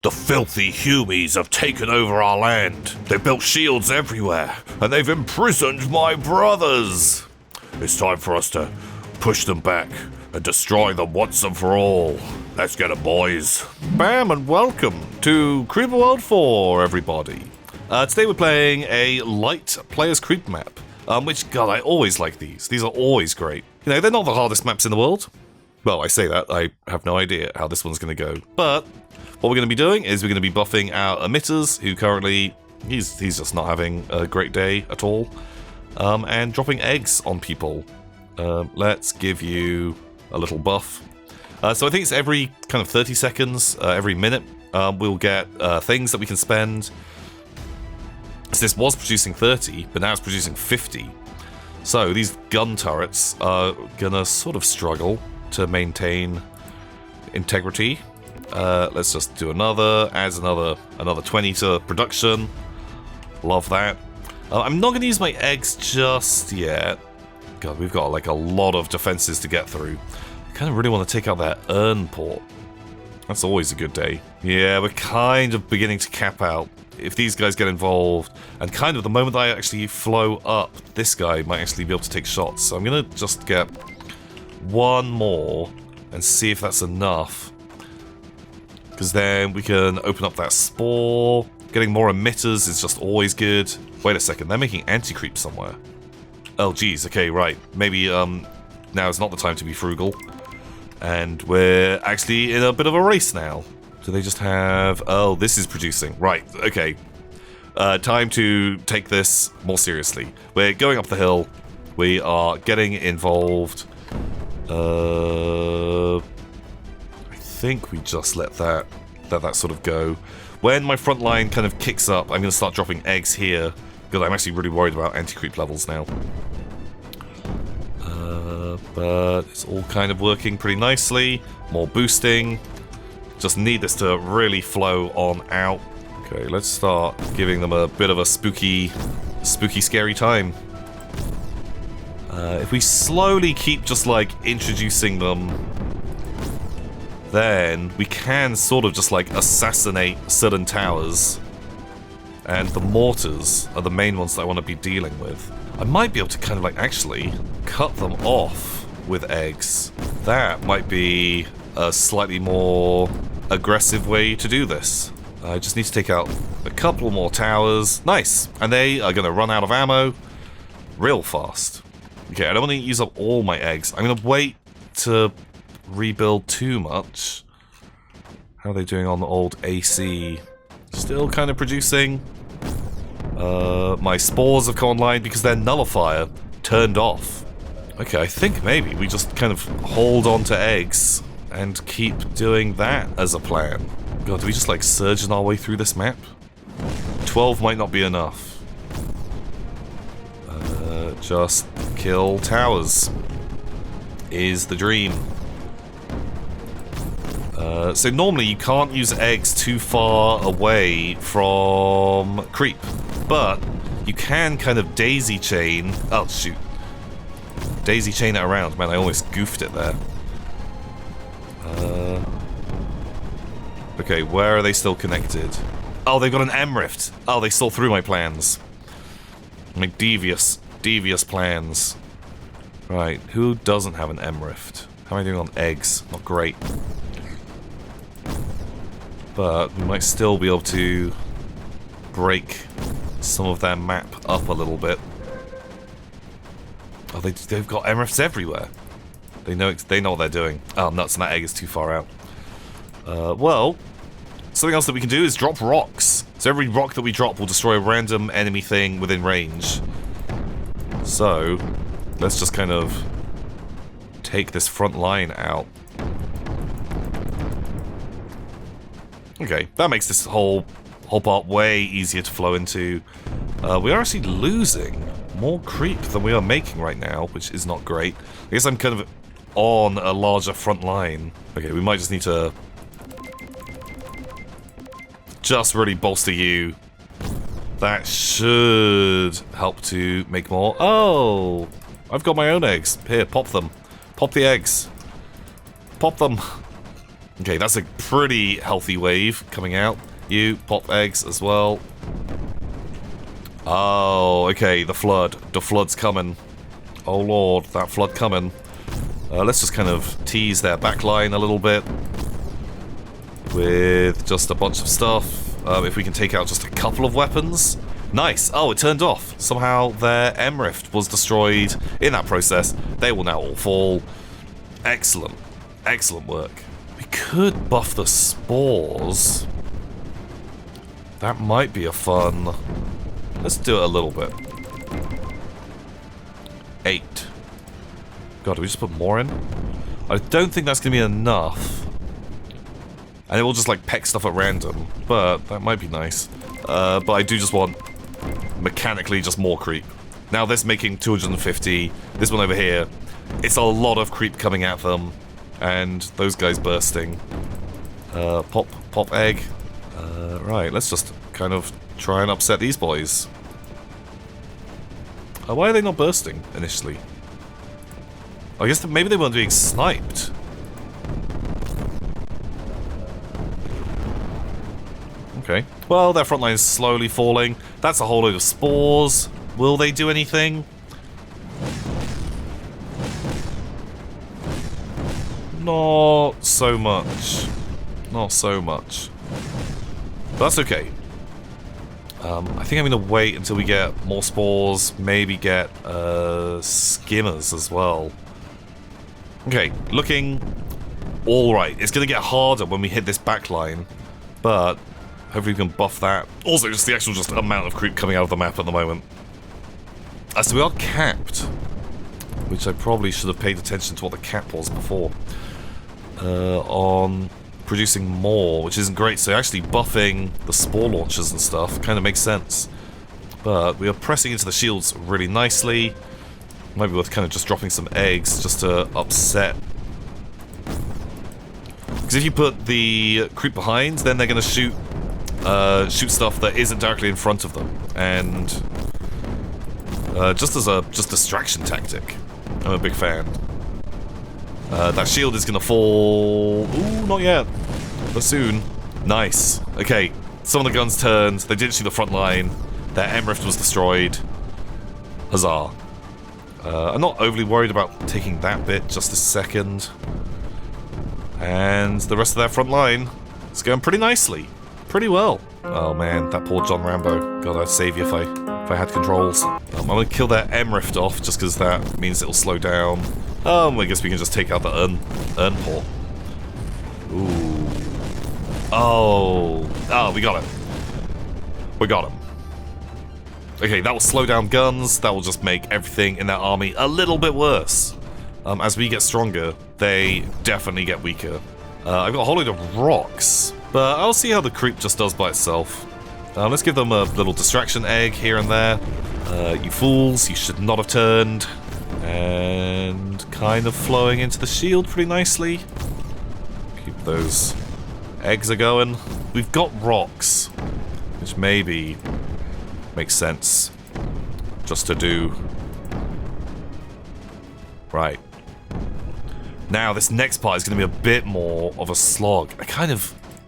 The filthy Humies have taken over our land. They've built shields everywhere, and they've imprisoned my brothers. It's time for us to push them back and destroy them once and for all. Let's get it, boys. Bam, and welcome to Creeper World 4, everybody. Today we're playing a light player's creep map, which, God, I always like these. These are always great. You know, they're not the hardest maps in the world. Well, I say that, I have no idea how this one's going to go. But what we're going to be doing is we're going to be buffing our emitters, who currently, he's just not having a great day at all, and dropping eggs on people. Let's give you a little buff. So I think it's every kind of 30 seconds, every minute, we'll get things that we can spend. So this was producing 30, but now it's producing 50. So these gun turrets are gonna sort of struggle to maintain integrity. Let's just do another, adds another 20 to production. Love that. I'm not gonna use my eggs just yet. God, we've got like a lot of defenses to get through. I kind of really want to take out that urn port. That's always a good day. Yeah, we're kind of beginning to cap out. If these guys get involved, and kind of the moment I actually flow up, this guy might actually be able to take shots. So I'm gonna just get one more and see if that's enough. Because then we can open up that spore. Getting more emitters is just always good. Wait a second, they're making anti-creep somewhere. Oh geez, okay, right. Maybe now is not the time to be frugal. And we're actually in a bit of a race now. Do they just have... Oh, this is producing. Right, okay. Time to take this more seriously. We're going up the hill. We are getting involved. I think we just let that sort of go. When my front line kind of kicks up, I'm going to start dropping eggs here, because I'm actually really worried about anti-creep levels now. But it's all kind of working pretty nicely. More boosting. Just need this to really flow on out. Okay, let's start giving them a bit of a spooky, scary time. If we slowly keep just like introducing them, then we can sort of just like assassinate certain towers. And the mortars are the main ones that I want to be dealing with. I might be able to kind of like actually cut them off with eggs. That might be a slightly more aggressive way to do this. I just need to take out a couple more towers. Nice! And they are going to run out of ammo real fast. Okay, I don't want to use up all my eggs. I'm going to wait to rebuild too much. How are they doing on the old AC? Still kind of producing. My spores have come online because their nullifier turned off. Okay, I think maybe we just kind of hold on to eggs and keep doing that as a plan. God, do we just like surgeon our way through this map? 12 might not be enough. Just kill towers is the dream. So normally you can't use eggs too far away from creep, but you can kind of daisy chain. Oh shoot. Daisy chain it around. Man, I almost goofed it there. Okay, where are they still connected? Oh, they've got an M rift. Oh, they saw through my plans. My devious plans. Right, who doesn't have an M rift? How am I doing on eggs? Not great. But we might still be able to break some of their map up a little bit. Oh, they've got M rifts everywhere. They know what they're doing. Oh, nuts, and that egg is too far out. Well, something else that we can do is drop rocks. So every rock that we drop will destroy a random enemy thing within range. So, let's just kind of take this front line out. Okay, that makes this whole part way easier to flow into. We are actually losing more creep than we are making right now, which is not great. I guess I'm kind of on a larger front line. Okay, we might just need to just really bolster you. That should help to make more. Oh, I've got my own eggs. Here, pop them. Pop the eggs. Pop them. Okay, that's a pretty healthy wave coming out. You pop eggs as well. Oh, okay, the flood. The flood's coming. Oh lord, that flood coming. Let's just kind of tease their backline a little bit with just a bunch of stuff. If we can take out just a couple of weapons. Nice. Oh, it turned off. Somehow their M-Rift was destroyed in that process. They will now all fall. Excellent. Excellent work. We could buff the spores. That might be a fun... Let's do it a little bit. 8. God, do we just put more in? I don't think that's going to be enough. And it will just, like, peck stuff at random. But that might be nice. But I do just want, mechanically, just more creep. Now, this making 250. This one over here. It's a lot of creep coming at them. And those guys bursting. Pop egg. Right, let's just kind of try and upset these boys. Why are they not bursting, initially? I guess maybe they weren't being sniped. Okay. Well, their front line is slowly falling. That's a whole load of spores. Will they do anything? Not so much. Not so much. But that's okay. I think I'm going to wait until we get more spores. Maybe get skimmers as well. Okay, looking alright. It's going to get harder when we hit this backline. But hopefully we can buff that. Also, just the actual amount of creep coming out of the map at the moment. So we are capped. Which I probably should have paid attention to what the cap was before. On producing more, which isn't great. So actually buffing the spore launchers and stuff kind of makes sense. But we are pressing into the shields really nicely. Might be worth kind of just dropping some eggs just to upset. Because if you put the creep behind, then they're going to shoot stuff that isn't directly in front of them. And just as a distraction tactic, I'm a big fan. That shield is going to fall... Ooh, not yet. But soon. Nice. Okay, some of the guns turned. They didn't shoot the front line. Their M-Rift was destroyed. Huzzah. I'm not overly worried about taking that bit just a second. And the rest of their front line is going pretty nicely. Pretty well. Oh man, that poor John Rambo. God, I'd save you if I had controls. I'm going to kill that M-Rift off just because that means it'll slow down. I guess we can just take out the urn port. Ooh. Oh, we got it. We got him. Okay, that will slow down guns. That will just make everything in that army a little bit worse. As we get stronger, they definitely get weaker. I've got a whole load of rocks, but I'll see how the creep just does by itself. Let's give them a little distraction egg here and there. You fools, you should not have turned. And kind of flowing into the shield pretty nicely. Keep those eggs a-going. We've got rocks, which maybe makes sense just to do. Right. Now, this next part is going to be a bit more of a slog.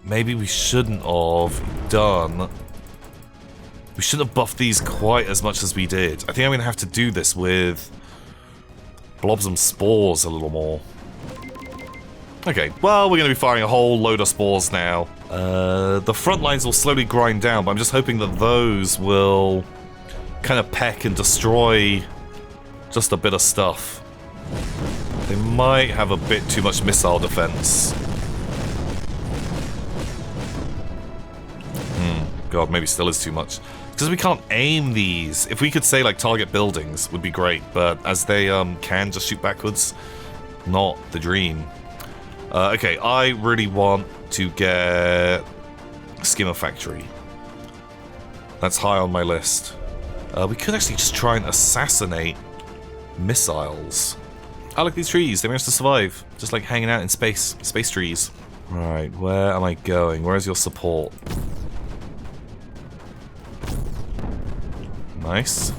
Maybe we shouldn't have done... We shouldn't have buffed these quite as much as we did. I think I'm going to have to do this with blobs and spores a little more. Okay, well, we're going to be firing a whole load of spores now. The front lines will slowly grind down, but I'm just hoping that those will kind of peck and destroy just a bit of stuff. They might have a bit too much missile defense. God, maybe still is too much. Because we can't aim these. If we could say, like, target buildings would be great, but as they can just shoot backwards, not the dream. Okay, I really want to get Skimmer Factory. That's high on my list. We could actually just try and assassinate missiles. Oh, look at these trees. They managed to survive. Just like hanging out in space. Space trees. Right, where am I going? Where is your support? Nice.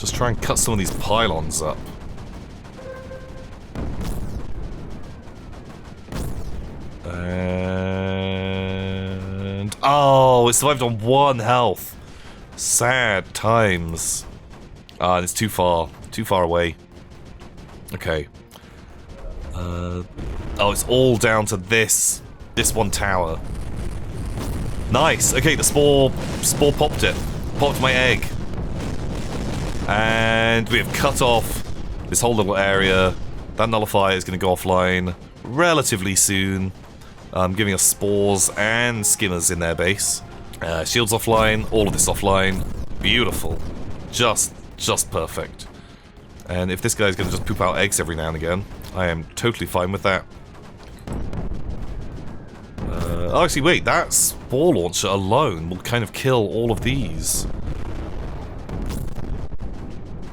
Just try and cut some of these pylons up. And... oh, it survived on 1 health. Sad times. Ah, it's too far away. Okay. Oh, it's all down to this one tower. Nice. Okay, the spore popped it. Popped my egg. And we have cut off this whole little area. That nullifier is going to go offline relatively soon. Giving us spores and skimmers in their base. Shields offline. All of this offline. Beautiful. Just perfect. And if this guy's going to just poop out eggs every now and again, I am totally fine with that. Oh, actually, wait, that spore launcher alone will kind of kill all of these.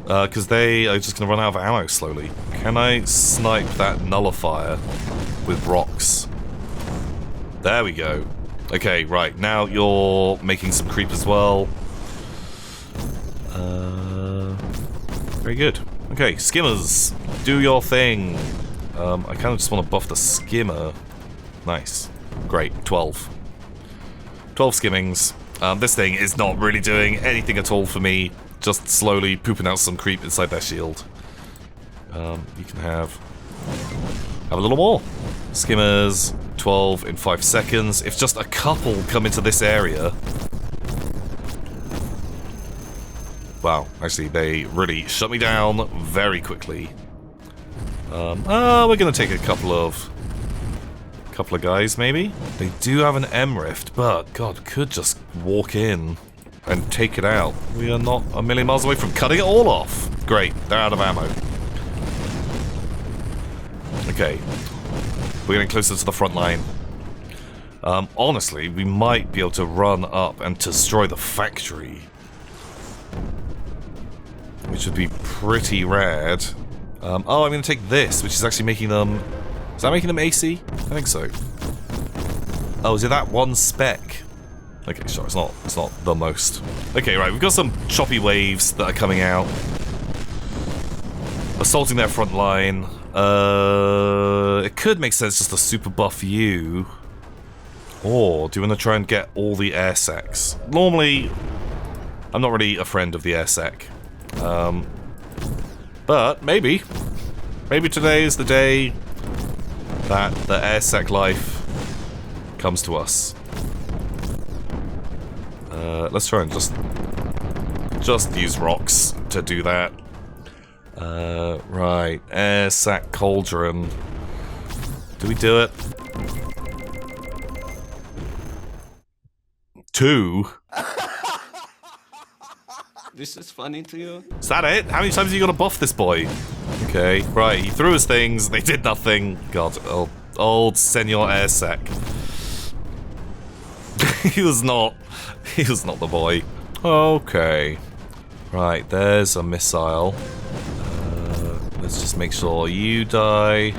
Because they are just going to run out of ammo slowly. Can I snipe that nullifier with rocks? There we go. Okay, right, now you're making some creep as well. Very good. Okay, skimmers, do your thing. I kind of just want to buff the skimmer. Nice. Great, 12. 12 skimmings. This thing is not really doing anything at all for me. Just slowly pooping out some creep inside their shield. You can have a little more. Skimmers, 12 in 5 seconds. If just a couple come into this area... wow, actually, they really shut me down very quickly. We're gonna take a couple of guys, maybe? They do have an M rift, but, God, could just walk in and take it out. We are not a million miles away from cutting it all off. Great, they're out of ammo. Okay. We're getting closer to the front line. Honestly, we might be able to run up and destroy the factory. Which would be pretty rad. Oh, I'm going to take this, which is actually making them... is that making them AC? I think so. Oh, is it that one spec? Okay, sure, it's not the most. Okay, right, we've got some choppy waves that are coming out. Assaulting their front line. It could make sense just to super buff you. Or do you want to try and get all the air secs? Normally, I'm not really a friend of the air sec. But maybe. Maybe today is the day that the air sec life comes to us. Let's try and just use rocks to do that. Right, air sac cauldron. Do we do it? 2. This is funny to you? Is that it? How many times are you gonna buff this boy? Okay, right, he threw his things, they did nothing. God, old Senor Air Sec. he was not the boy. Okay. Right, there's a missile. Let's just make sure you die.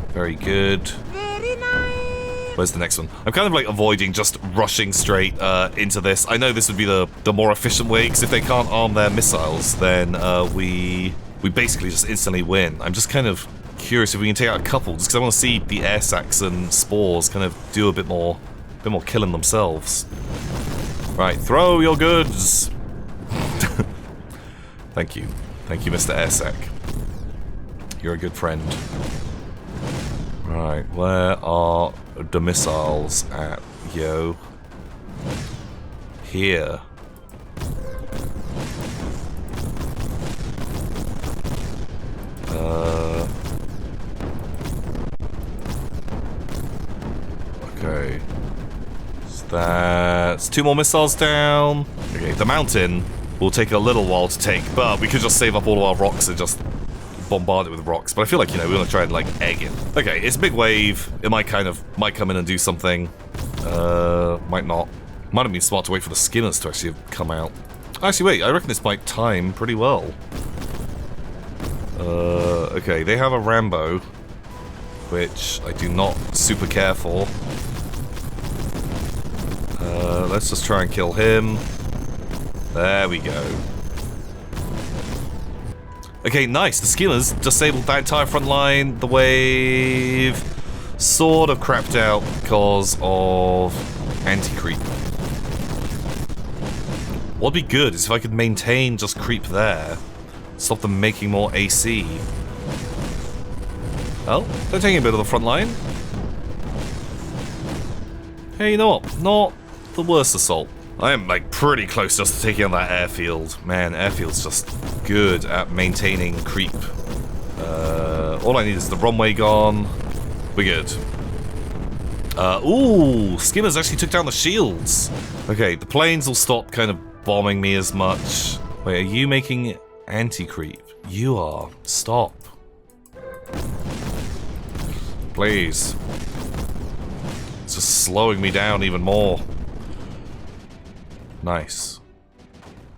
Very good. Very nice. Where's the next one? I'm kind of like avoiding just rushing straight into this. I know this would be the more efficient way, because if they can't arm their missiles, then we basically just instantly win. I'm just kind of curious if we can take out a couple, just because I want to see the air sacs and spores kind of do a bit more killing themselves. Right, throw your goods. Thank you, Mr. Airsec. You're a good friend. Right, where are the missiles at, yo? Here. Okay. So that's 2 more missiles down. Okay, the mountain will take a little while to take, but we could just save up all of our rocks and just bombard it with rocks. But I feel like, we want to try and, like, egg it. Okay, it's a big wave. It might come in and do something. Might not. Might have been smart to wait for the skimmers to actually come out. Actually, wait, I reckon this might time pretty well. Okay, they have a Rambo, which I do not super care for. Let's just try and kill him. There we go. Okay, nice. The skimmers disabled that entire front line. The wave sort of crapped out because of anti-creep. What'd be good is if I could maintain just creep there. Stop them making more AC. Oh, they're taking a bit of the front line. Hey, you know what? Not the worst assault. I am, like, pretty close just to taking on that airfield. Man, airfield's just good at maintaining creep. All I need is the runway gone. We're good. Ooh, skimmers actually took down the shields. Okay, the planes will stop kind of bombing me as much. Wait, are you making anti-creep? You are. Stop. Please. It's just slowing me down even more. Nice.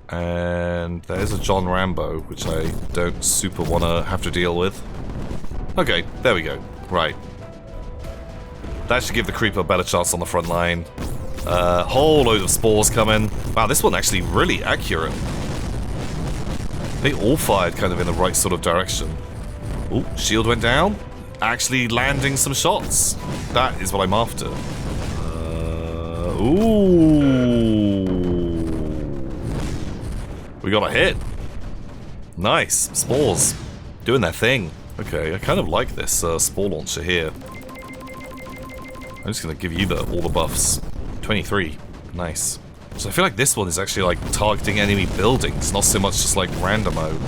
And there's a John Rambo, which I don't super want to have to deal with. Okay, there we go. Right. That should give the creeper a better chance on the front line. Whole load of spores coming. Wow, this one actually really accurate. They all fired kind of in the right sort of direction. Ooh, shield went down. Actually landing some shots. That is what I'm after. Ooh. We got a hit. Nice. Spores. Doing their thing. Okay, I kind of like this spore launcher here. I'm just going to give you all the buffs. 23. Nice. So I feel like this one is actually like targeting enemy buildings, not so much just like randomo.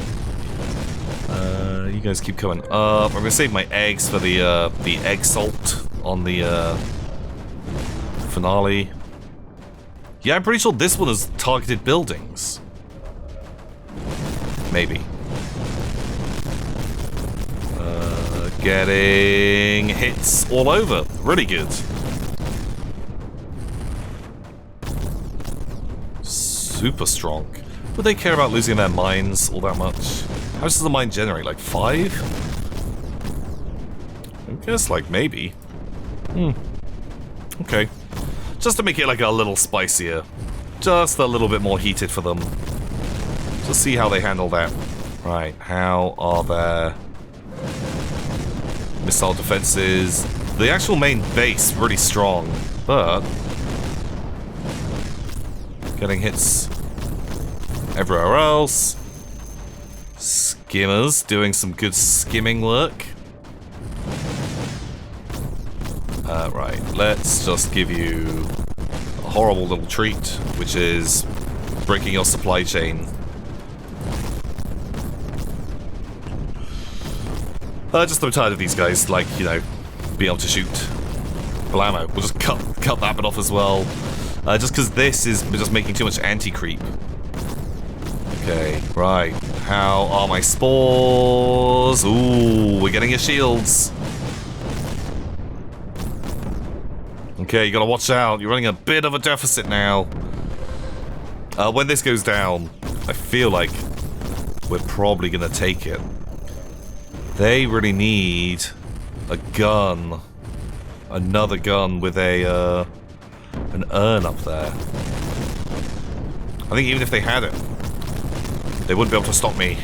You guys keep coming up. I'm going to save my eggs for the egg salt on the finale. Yeah, I'm pretty sure this one has targeted buildings. Maybe. Getting hits all over. Really good. Super strong. Would they care about losing their mines all that much? How much does the mine generate? Like 5? I guess like maybe. Okay. Just to make it like a little spicier. Just a little bit more heated for them. Just see how they handle that. Right, how are their missile defenses? The actual main base really strong, but getting hits everywhere else. Skimmers doing some good skimming work. Right, let's just give you a horrible little treat, which is breaking your supply chain. Just I'm tired of these guys, like, you know, being able to shoot blammo. We'll just cut that bit off as well. Just because this is just making too much anti-creep. Okay, right. How are my spores? Ooh, we're getting your shields. Okay, you gotta watch out. You're running a bit of a deficit now. When this goes down, I feel like we're probably gonna take it. They really need a gun. Another gun with a, an urn up there. I think even if they had it, they wouldn't be able to stop me.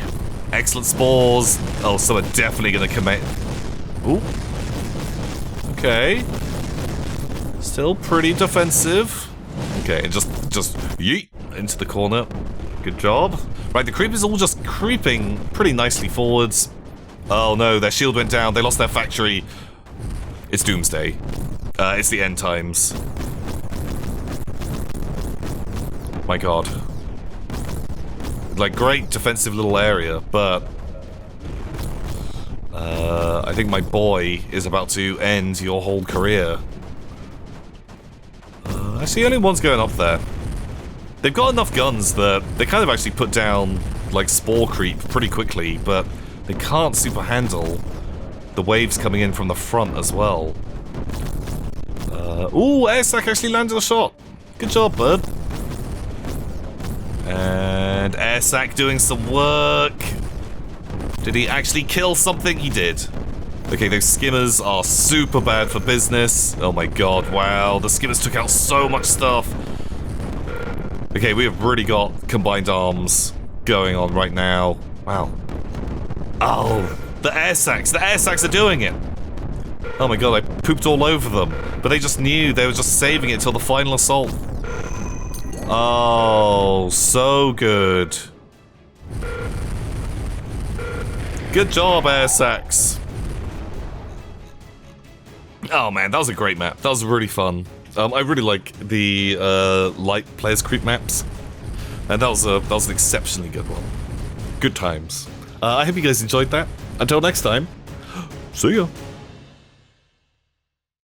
Excellent spores. Oh, so we're definitely gonna commit. Ooh. Okay. Still pretty defensive. Okay, and just yeet into the corner. Good job. Right, the creepers all just creeping pretty nicely forwards. Oh no, their shield went down. They lost their factory. It's doomsday. It's the end times. My god. Like, great defensive little area, but I think my boy is about to end your whole career. Actually, only one's going up there. They've got enough guns that they kind of actually put down, like, spore creep pretty quickly, but they can't super handle the waves coming in from the front as well. Ooh, Airsac actually landed a shot. Good job, bud. And Airsac doing some work. Did he actually kill something? He did. Okay, those skimmers are super bad for business. Oh my god, wow. The skimmers took out so much stuff. Okay, we have really got combined arms going on right now. Wow. Oh, the air sacs. The air sacs are doing it. Oh my god, I pooped all over them. But they just knew. They were just saving it till the final assault. Oh, so good. Good job, air sacs. Oh man, that was a great map. That was really fun. I really like the light players creep maps. And that was an exceptionally good one. Good times. I hope you guys enjoyed that. Until next time, see ya.